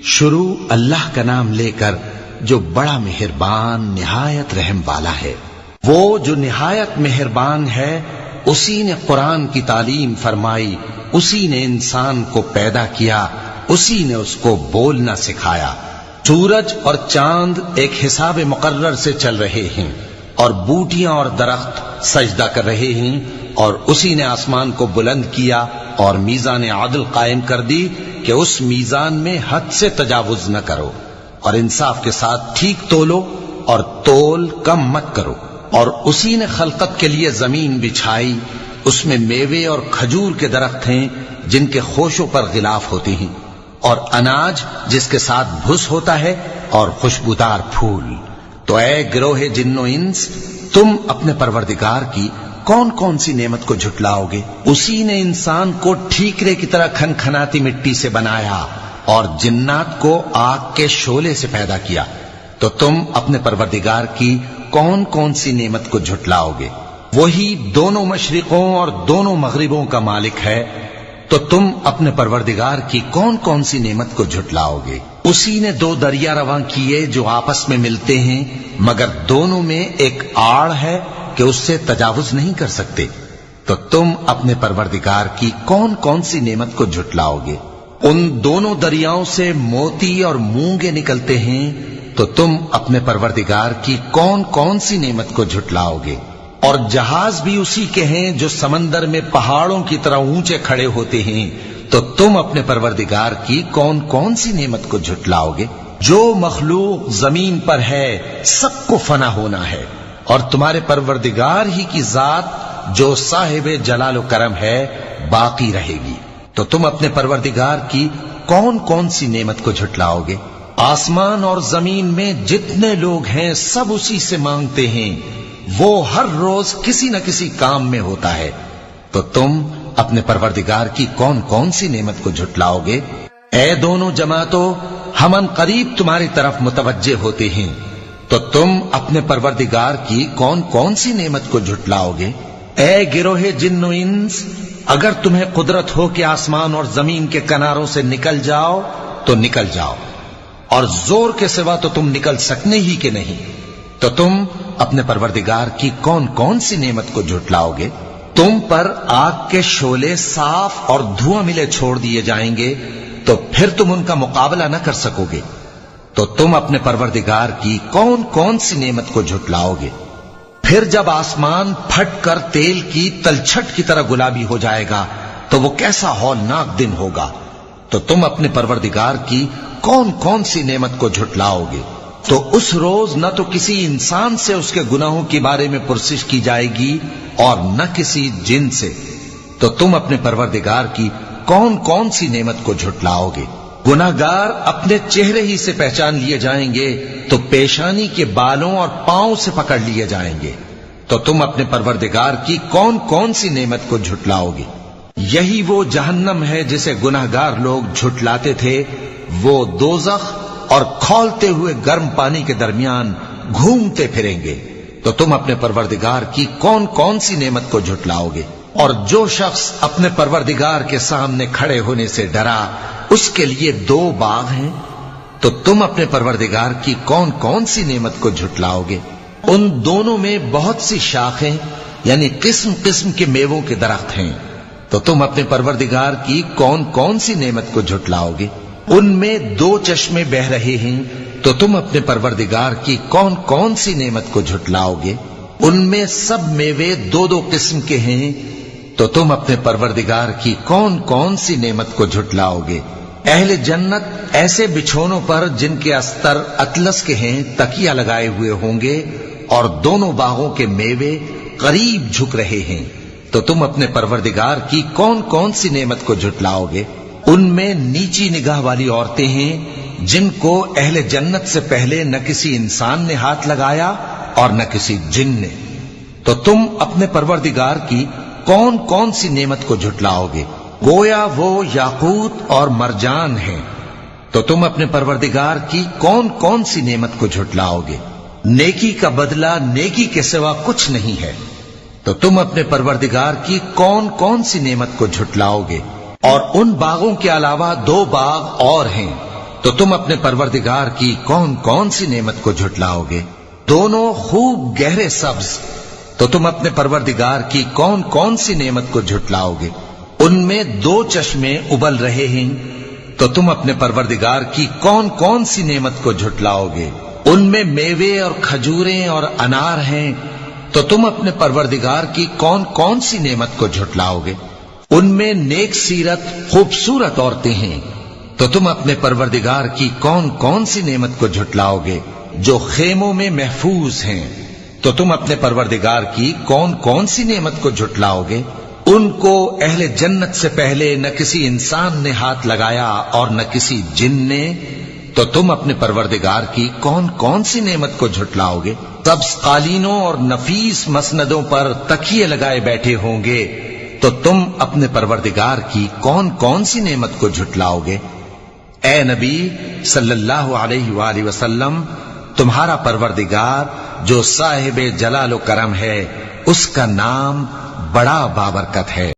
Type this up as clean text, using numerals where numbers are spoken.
شروع اللہ کا نام لے کر جو بڑا مہربان نہایت رحم والا ہے۔ وہ جو نہایت مہربان ہے، اسی نے قرآن کی تعلیم فرمائی، اسی نے انسان کو پیدا کیا، اسی نے اس کو بولنا سکھایا۔ سورج اور چاند ایک حساب مقرر سے چل رہے ہیں، اور بوٹیاں اور درخت سجدہ کر رہے ہیں، اور اسی نے آسمان کو بلند کیا اور میزان عدل قائم کر دی کہ اس میزان میں حد سے تجاوز نہ کرو، اور انصاف کے ساتھ ٹھیک تولو اور تول کم مت کرو۔ اور اسی نے خلقت کے لیے زمین بچھائی، اس میں میوے اور کھجور کے درخت ہیں جن کے خوشوں پر غلاف ہوتے ہیں، اور اناج جس کے ساتھ بھس ہوتا ہے، اور خوشبودار پھول۔ تو اے گروہ جن و انس، تم اپنے پروردگار کی کون کون سی نعمت کو جھٹلاؤ گے؟ اسی نے انسان کو ٹھیکرے کی طرح کھنکھناتی مٹی سے بنایا اور جنات کو آگ کے شعلے سے پیدا کیا۔ تو تم اپنے پروردگار کی کون کون سی نعمت کو جھٹلاؤ گے؟ وہی دونوں مشرقوں اور دونوں مغربوں کا مالک ہے، تو تم اپنے پروردگار کی کون کون سی نعمت کو جھٹلاؤ گے؟ اسی نے دو دریا رواں کیے جو آپس میں ملتے ہیں، مگر دونوں میں ایک آڑ ہے کہ اس سے تجاوز نہیں کر سکتے۔ تو تم اپنے پروردگار کی کون کون سی نعمت کو جھٹلاؤ گے؟ ان دونوں دریاؤں سے موتی اور مونگے نکلتے ہیں، تو تم اپنے پروردگار کی کون کون سی نعمت کو جھٹلاؤ گے؟ اور جہاز بھی اسی کے ہیں جو سمندر میں پہاڑوں کی طرح اونچے کھڑے ہوتے ہیں، تو تم اپنے پروردگار کی کون کون سی نعمت کو جھٹلاؤ گے؟ جو مخلوق زمین پر ہے سب کو فنا ہونا ہے، اور تمہارے پروردگار ہی کی ذات جو صاحب جلال و کرم ہے باقی رہے گی۔ تو تم اپنے پروردگار کی کون کون سی نعمت کو جھٹلاؤ گے؟ آسمان اور زمین میں جتنے لوگ ہیں سب اسی سے مانگتے ہیں، وہ ہر روز کسی نہ کسی کام میں ہوتا ہے۔ تو تم اپنے پروردگار کی کون کون سی نعمت کو جھٹلاؤ گے؟ اے دونوں جماعتوں، ہم ان قریب تمہاری طرف متوجہ ہوتے ہیں، تو تم اپنے پروردگار کی کون کون سی نعمت کو جھٹلاؤ گے؟ اے گروہ جن و انس، اگر تمہیں قدرت ہو کہ آسمان اور زمین کے کناروں سے نکل جاؤ تو نکل جاؤ، اور زور کے سوا تو تم نکل سکنے ہی کہ نہیں، تو تم اپنے پروردگار کی کون کون سی نعمت کو جھٹلاؤ گے؟ تم پر آگ کے شعلے صاف اور دھواں ملے چھوڑ دیے جائیں گے، تو پھر تم ان کا مقابلہ نہ کر سکو گے۔ تو تم اپنے پروردگار کی کون کون سی نعمت کو جھٹلاؤ گے؟ پھر جب آسمان پھٹ کر تیل کی تلچھٹ کی طرح گلابی ہو جائے گا تو وہ کیسا ہولناک دن ہوگا۔ تو تم اپنے پروردگار کی کون کون سی نعمت کو جھٹلاؤ گے؟ تو اس روز نہ تو کسی انسان سے اس کے گناہوں کے بارے میں پرسش کی جائے گی اور نہ کسی جن سے۔ تو تم اپنے پروردگار کی کون کون سی نعمت کو جھٹلاؤ گے؟ گناہگار اپنے چہرے ہی سے پہچان لیے جائیں گے تو پیشانی کے بالوں اور پاؤں سے پکڑ لیے جائیں گے۔ تو تم اپنے پروردگار کی کون کون سی نعمت کو جھٹلاؤ گے؟ یہی وہ جہنم ہے جسے گناہگار لوگ جھٹلاتے تھے، وہ دوزخ اور کھولتے ہوئے گرم پانی کے درمیان گھومتے پھریں گے۔ تو تم اپنے پروردگار کی کون کون سی نعمت کو جھٹلاؤ گے؟ اور جو شخص اپنے پروردگار کے سامنے کھڑے ہونے سے ڈرا، اس کے لیے دو باغ ہیں۔ تو تم اپنے پروردگار کی کون کون سی نعمت کو جھٹلاؤ گے؟ ان دونوں میں بہت سی شاخیں یعنی قسم قسم کے میووں کے درخت ہیں۔ تو تم اپنے پروردگار کی کون کون سی نعمت کو جھٹلاؤ گے؟ ان میں دو چشمے بہ رہے ہیں۔ تو تم اپنے پروردگار کی کون کون سی نعمت کو جھٹلاؤ گے؟ ان میں سب میوے دو دو قسم کے ہیں۔ تو تم اپنے پروردگار کی کون کون سی نعمت کو جھٹلاؤ گے؟ اہل جنت ایسے بچھونوں پر جن کے استر اطلس کے ہیں تکیہ لگائے ہوئے ہوں گے، اور دونوں باغوں کے میوے قریب جھک رہے ہیں۔ تو تم اپنے پروردگار کی کون کون سی نعمت کو جھٹلاؤ گے؟ ان میں نیچی نگاہ والی عورتیں ہیں جن کو اہل جنت سے پہلے نہ کسی انسان نے ہاتھ لگایا اور نہ کسی جن نے۔ تو تم اپنے پروردگار کی کون کون سی نعمت کو جھٹلاؤ گے؟ گویا وہ یاقوت اور مرجان ہیں۔ تو تم اپنے پروردگار کی کون کون سی نعمت کو جھٹلاؤ گے؟ نیکی کا بدلہ نیکی کے سوا کچھ نہیں ہے۔ تو تم اپنے پروردگار کی کون کون سی نعمت کو جھٹلاؤ گے؟ اور ان باغوں کے علاوہ دو باغ اور ہیں، تو تم اپنے پروردگار کی کون کون سی نعمت کو جھٹلاؤ گے؟ دونوں خوب گہرے سبز، تو تم اپنے پروردگار کی کون کون سی نعمت کو جھٹلاؤ گے؟ ان میں 2 چشمے ابل رہے ہیں، تو تم اپنے پروردگار کی کون کون سی نعمت کو جھٹلاؤ گے؟ ان میں میوے اور کھجوریں اور انار ہیں، تو تم اپنے پروردگار کی کون کون سی نعمت کو جھٹلاؤ گے؟ ان میں نیک سیرت خوبصورت عورتیں ہیں، تو تم اپنے پروردگار کی کون کون سی نعمت کو جھٹلاؤ گے؟ جو خیموں میں محفوظ ہیں، تو تم اپنے پروردگار کی کون کون سی نعمت کو جھٹلاؤ گے؟ ان کو اہل جنت سے پہلے نہ کسی انسان نے ہاتھ لگایا اور نہ کسی جن نے، تو تم اپنے پروردگار کی کون کون سی نعمت کو جھٹلاؤ گے؟ سبز قالینوں اور نفیس مسندوں پر تکیے لگائے بیٹھے ہوں گے، تو تم اپنے پروردگار کی کون کون سی نعمت کو جھٹلاؤ گے؟ اے نبی صلی اللہ علیہ وآلہ وسلم، تمہارا پروردگار جو صاحب جلال و کرم ہے، اس کا نام بڑا بابرکت ہے۔